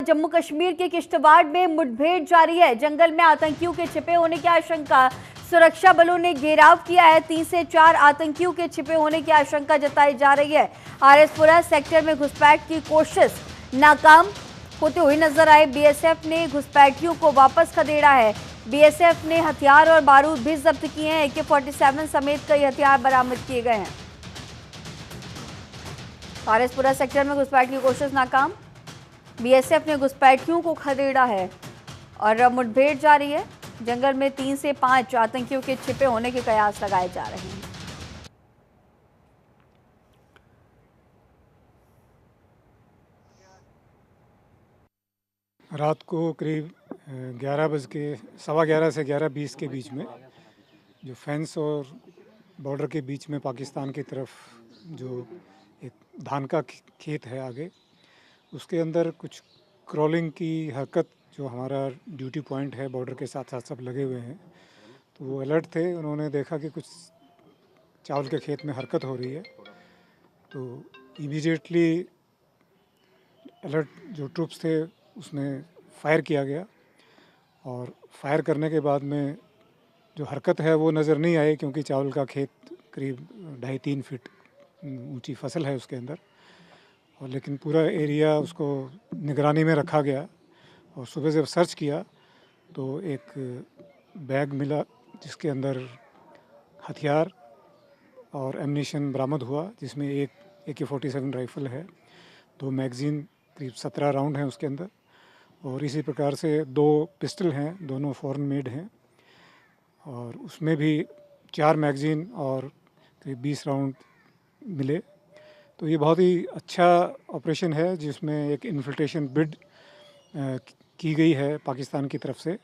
जम्मू कश्मीर के किश्तवाड़ में मुठभेड़ जारी है। जंगल में आतंकियों के छिपे होने की आशंका, सुरक्षा बलों ने घेराव किया है। 3 से 4 आतंकियों के छिपे होने की आशंका जताई जा रही है। आरएसपुरा सेक्टर में घुसपैठ की कोशिश नाकाम होते हुए नजर आए। बीएसएफ ने घुसपैठियों को वापस खदेड़ा है। बीएसएफ ने हथियार और बारूद भी जब्त किए हैं। AK-47 समेत कई हथियार बरामद किए गए हैं। आरएसपुरा सेक्टर में घुसपैठ की कोशिश नाकाम, बीएसएफ ने घुसपैठियों को खदेड़ा है और मुठभेड़ जारी है। जंगल में 3 से 5 आतंकियों के छिपे होने के कयास लगाए जा रहे हैं। रात को करीब 11 से 11:20 के बीच में जो फेंस और बॉर्डर के बीच में पाकिस्तान की तरफ जो एक धान का खेत है आगे, उसके अंदर कुछ क्रॉलिंग की हरकत, जो हमारा ड्यूटी पॉइंट है बॉर्डर के साथ साथ सब लगे हुए हैं, तो वो अलर्ट थे। उन्होंने देखा कि कुछ चावल के खेत में हरकत हो रही है, तो इमीडिएटली अलर्ट जो ट्रूप्स थे उसमें फायर किया गया। और फायर करने के बाद में जो हरकत है वो नज़र नहीं आई, क्योंकि चावल का खेत करीब 2.5-3 फीट ऊंची फसल है उसके अंदर। और लेकिन पूरा एरिया उसको निगरानी में रखा गया। और सुबह जब सर्च किया तो एक बैग मिला जिसके अंदर हथियार और एम्यूनिशन बरामद हुआ, जिसमें एक AK-47 राइफ़ल है, 2 मैगज़ीन करीब 17 राउंड हैं उसके अंदर, और इसी प्रकार से 2 पिस्टल हैं, दोनों फॉरेन मेड हैं, और उसमें भी 4 मैगज़ीन और करीब 20 राउंड मिले। तो ये बहुत ही अच्छा ऑपरेशन है, जिसमें एक इन्फिल्ट्रेशन बिड की गई है पाकिस्तान की तरफ से।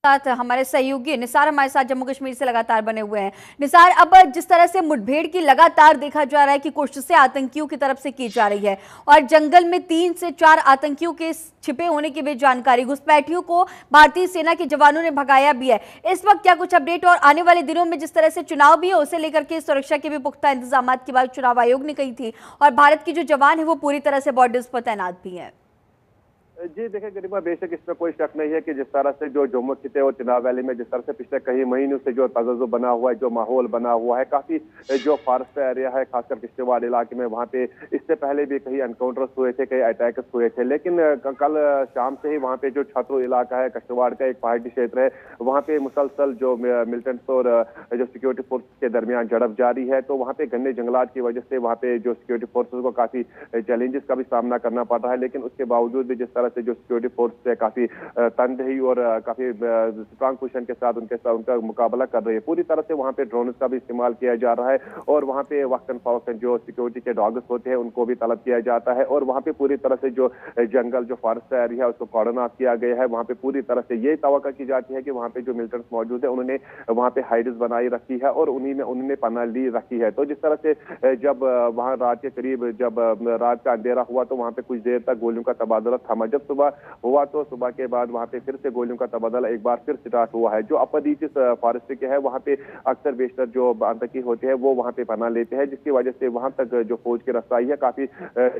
साथ हमारे सहयोगी निसार हमारे साथ जम्मू कश्मीर से लगातार बने हुए हैं। निसार, अब जिस तरह से मुठभेड़ की लगातार देखा जा रहा है कि कोशिशें आतंकियों की तरफ से की जा रही है, और जंगल में 3 से 4 आतंकियों के छिपे होने की भी जानकारी, घुसपैठियों को भारतीय सेना के जवानों ने भगाया भी है। इस वक्त क्या कुछ अपडेट, और आने वाले दिनों में जिस तरह से चुनाव भी है उसे लेकर के सुरक्षा के भी पुख्ता इंतजाम की बात चुनाव आयोग ने कही थी, और भारत के जो जवान है वो पूरी तरह से बॉर्डर्स पर तैनात भी है। जी देखिए गरिमा, बेशक इसमें कोई शक नहीं है कि जिस तरह से जो जम्मू खिते और चिनाब वैली में जिस तरह से पिछले कई महीनों से जो तजज़्ज़ुब बना हुआ है, जो माहौल बना हुआ है, काफी जो फॉरेस्ट एरिया है खासकर किश्तवाड़ इलाके में, वहाँ पे इससे पहले भी कई एनकाउंटर्स हुए थे, कई अटैक्स हुए थे। लेकिन कल शाम से ही वहाँ पे जो छतरू इलाका है, किश्तवाड़ का एक पहाड़ी क्षेत्र है, वहाँ पे मुसलसल जो मिलिटेंट्स और जो सिक्योरिटी फोर्स के दरमियान झड़प जारी है। तो वहाँ पे घने जंगलात की वजह से वहाँ पे जो सिक्योरिटी फोर्सेज को काफी चैलेंजेस का भी सामना करना पड़ रहा है। लेकिन उसके बावजूद भी जिस तरह से जो सिक्योरिटी फोर्स से काफी तनदेही और काफी स्ट्रांग पोजीशन के साथ उनका मुकाबला कर रही है। पूरी तरह से वहां पे ड्रोन का भी इस्तेमाल किया जा रहा है, और वहां पे वक्तन फवक्तन जो सिक्योरिटी के डॉग्स होते हैं उनको भी तलब किया जाता है। और वहां पे पूरी तरह से जो जंगल जो फॉरेस्ट एरिया है उसको कॉर्डन ऑफ किया गया है। वहां पे पूरी तरह से ये तवक्को की जाती है कि वहां पे जो मिलिटेंट्स मौजूद है उन्होंने वहां पे हाइड्स बनाई रखी है और उन्हीं में उन्होंने पनाह ली रखी है। तो जिस तरह से जब वहां रात के करीब जब रात का अंधेरा हुआ तो वहां पे कुछ देर तक गोलियों का तबादला थमा। जब सुबह हुआ तो सुबह के बाद वहां पे फिर से गोलियों का तबादला एक बार फिर स्टार्ट हुआ है। जो अपर रीचेस फॉरेस्ट के है वहां पे अक्सर बेशतर जो आतंकी होते हैं वो वहां पे पनाह लेते हैं, जिसकी वजह से वहां तक जो फौज की रसाई है काफी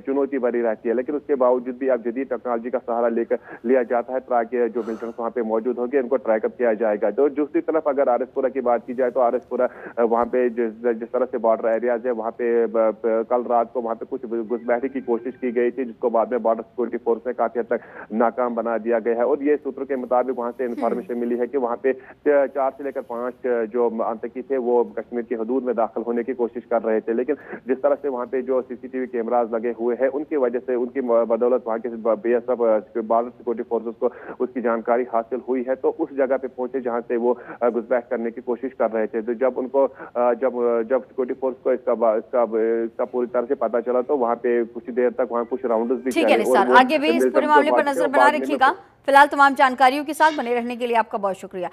चुनौती भरी रहती है। लेकिन उसके बावजूद भी अब जदीद टेक्नोलॉजी का सहारा लेकर लिया जाता है ताकि जो मिलिटेंट्स वहां पे मौजूद होंगे उनको ट्रैकअप किया जाएगा। तो दूसरी तरफ अगर आरएसपुरा की बात की जाए तो आरएसपुरा वहां पे जिस तरह से बॉर्डर एरियाज है वहां पे कल रात को वहां पे कुछ घुसपैठी की कोशिश की गई थी, जिसको बाद में बॉर्डर सिक्योरिटी फोर्स ने काफी हद तक नाकाम बना दिया गया है। और ये सूत्रों के मुताबिक वहां से इंफॉर्मेशन मिली है कि वहां पे 4 से लेकर 5 जो आतंकी थे वो कश्मीर की हदूद में दाखिल होने की कोशिश कर रहे थे। लेकिन जिस तरह से वहां पे जो सीसीटीवी कैमरास लगे हुए हैं उनकी वजह से, उनकी बदौलत वहां के बीएसएफ बॉर्डर सिक्योरिटी फोर्सेस को उसकी जानकारी हासिल हुई है, तो उस जगह पे पहुंचे जहां से वो घुसपैठ करने की कोशिश कर रहे थे। तो जब उनको जब सिक्योरिटी फोर्स को इसका पूरी तरह से पता चला तो वहां पे कुछ देर तक वहां कुछ राउंडर्स भी ठीक है निसार, आगे भी इस पूरे मामले पर नजर बना रखिएगा। फिलहाल तमाम जानकारियों के साथ बने रहने के लिए आपका बहुत शुक्रिया।